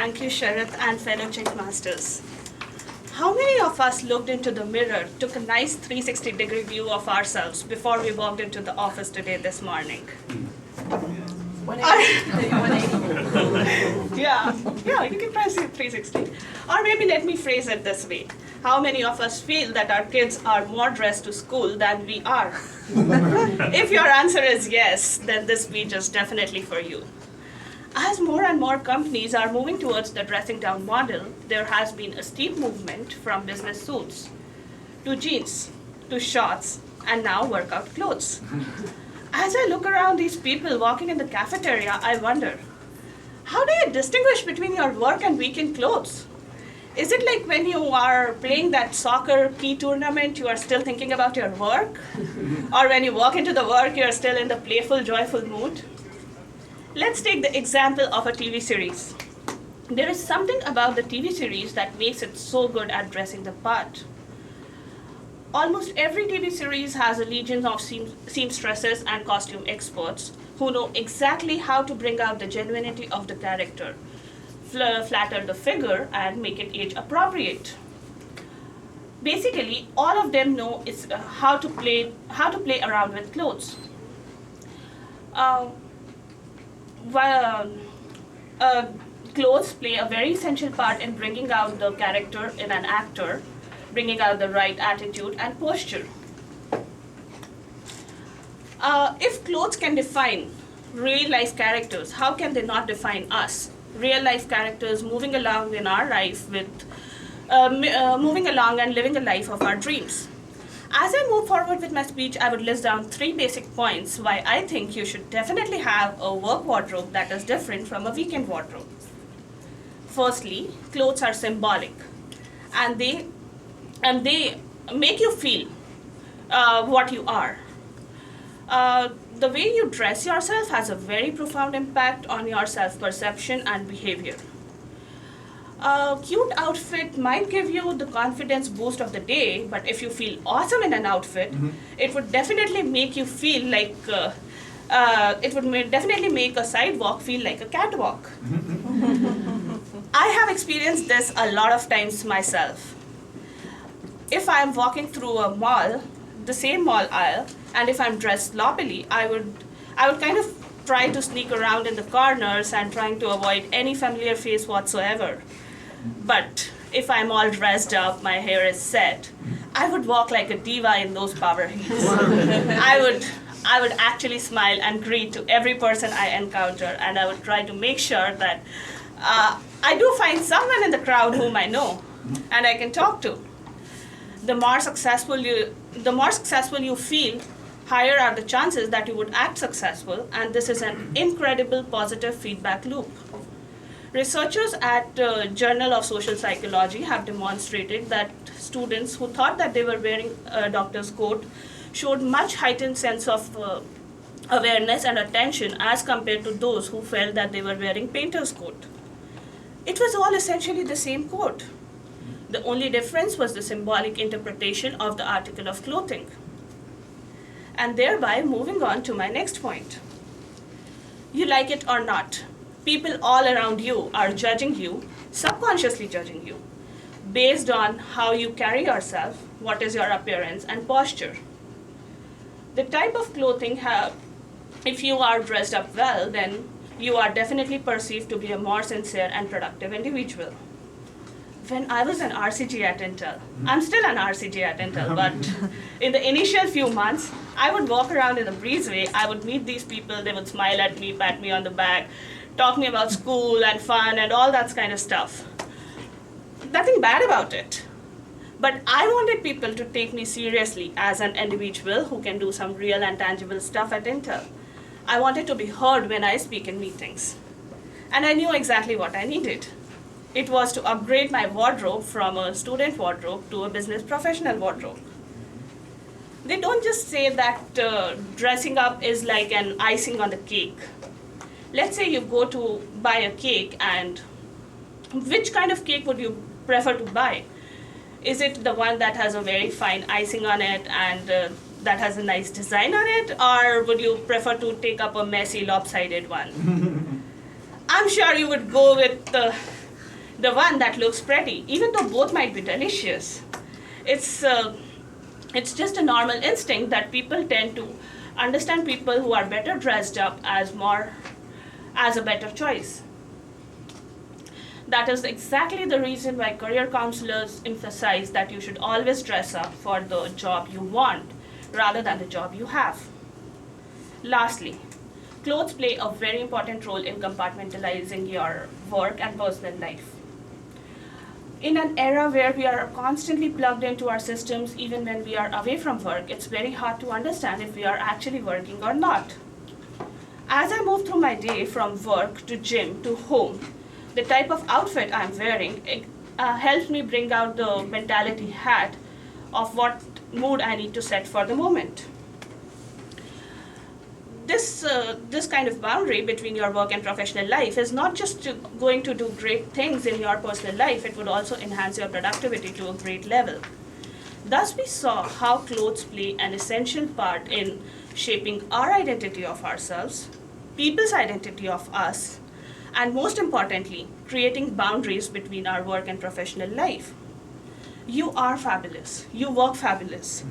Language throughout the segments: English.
Thank you, Sharath, and fellow checkmasters. How many of us looked into the mirror, took a nice 360-degree view of ourselves before we walked into the office today this morning? 180. Yeah, you can try 360. Or maybe let me phrase it this way. How many of us feel that our kids are more dressed to school than we are? If your answer is yes, then this speech is definitely for you. As more and more companies are moving towards the dressing down model, there has been a steep movement from business suits to jeans, to shorts, and now workout clothes. As I look around these people walking in the cafeteria, I wonder, how do you distinguish between your work and weekend clothes? Is it like when you are playing that soccer key tournament, you are still thinking about your work? Or when you walk into the work, you are still in the playful, joyful mood? Let's take the example of a TV series. There is something about the TV series that makes it so good at dressing the part. Almost every TV series has a legion of seamstresses and costume experts who know exactly how to bring out the genuinity of the character, flatter the figure, and make it age appropriate. Basically, all of them know how to play around with clothes. Clothes play a very essential part in bringing out the character in an actor, bringing out the right attitude and posture. If clothes can define real-life characters, how can they not define us? Real-life characters moving along in our life moving along and living a life of our dreams. As I move forward with my speech, I would list down 3 basic points why I think you should definitely have a work wardrobe that is different from a weekend wardrobe. Firstly, clothes are symbolic, and they make you feel what you are. The way you dress yourself has a very profound impact on your self-perception and behavior. A cute outfit might give you the confidence boost of the day, but if you feel awesome in an outfit, it would definitely make you feel like, definitely make a sidewalk feel like a catwalk. I have experienced this a lot of times myself. If I am walking through a mall, the same mall aisle, and if I'm dressed sloppily, I would kind of try to sneak around in the corners and trying to avoid any familiar face whatsoever. But if I'm all dressed up, my hair is set, I would walk like a diva in those power heels. I would actually smile and greet to every person I encounter, and I would try to make sure that I do find someone in the crowd whom I know and I can talk to. The more successful you feel, higher are the chances that you would act successful, and this is an incredible positive feedback loop. Researchers at Journal of Social Psychology have demonstrated that students who thought that they were wearing a doctor's coat showed much heightened sense of awareness and attention as compared to those who felt that they were wearing painter's coat. It was all essentially the same coat. The only difference was the symbolic interpretation of the article of clothing. And thereby moving on to my next point. You like it or not, people all around you are judging you, subconsciously judging you, based on how you carry yourself, what is your appearance and posture. The type of clothing, if you are dressed up well, then you are definitely perceived to be a more sincere and productive individual. When I was an RCG at Intel, I'm still an RCG at Intel, but in the initial few months, I would walk around in the breezeway, I would meet these people, they would smile at me, pat me on the back, talk to me about school and fun and all that kind of stuff. Nothing bad about it. But I wanted people to take me seriously as an individual who can do some real and tangible stuff at Intel. I wanted to be heard when I speak in meetings. And I knew exactly what I needed. It was to upgrade my wardrobe from a student wardrobe to a business professional wardrobe. They don't just say that dressing up is like an icing on the cake. Let's say you go to buy a cake, and which kind of cake would you prefer to buy? Is it the one that has a very fine icing on it and that has a nice design on it, or would you prefer to take up a messy, lopsided one? I'm sure you would go with the one that looks pretty, even though both might be delicious. It's just a normal instinct that people tend to understand people who are better dressed up as a better choice. That is exactly the reason why career counselors emphasize that you should always dress up for the job you want rather than the job you have. Lastly, clothes play a very important role in compartmentalizing your work and personal life. In an era where we are constantly plugged into our systems, even when we are away from work, it's very hard to understand if we are actually working or not. As I move through my day from work to gym to home, the type of outfit I'm wearing helps me bring out the mentality hat of what mood I need to set for the moment. This kind of boundary between your work and professional life is not just going to do great things in your personal life, it would also enhance your productivity to a great level. Thus, we saw how clothes play an essential part in shaping our identity of ourselves, people's identity of us, and most importantly, creating boundaries between our work and professional life. You are fabulous. You work fabulous.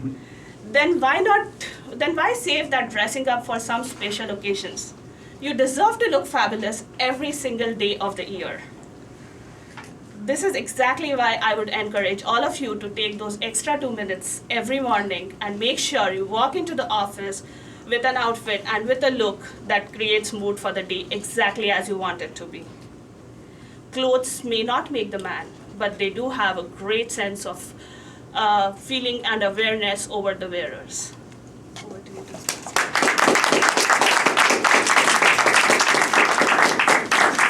Then why save that dressing up for some special occasions? You deserve to look fabulous every single day of the year. This is exactly why I would encourage all of you to take those extra 2 minutes every morning and make sure you walk into the office with an outfit and with a look that creates mood for the day exactly as you want it to be. Clothes may not make the man, but they do have a great sense of feeling and awareness over the wearers. Over to you.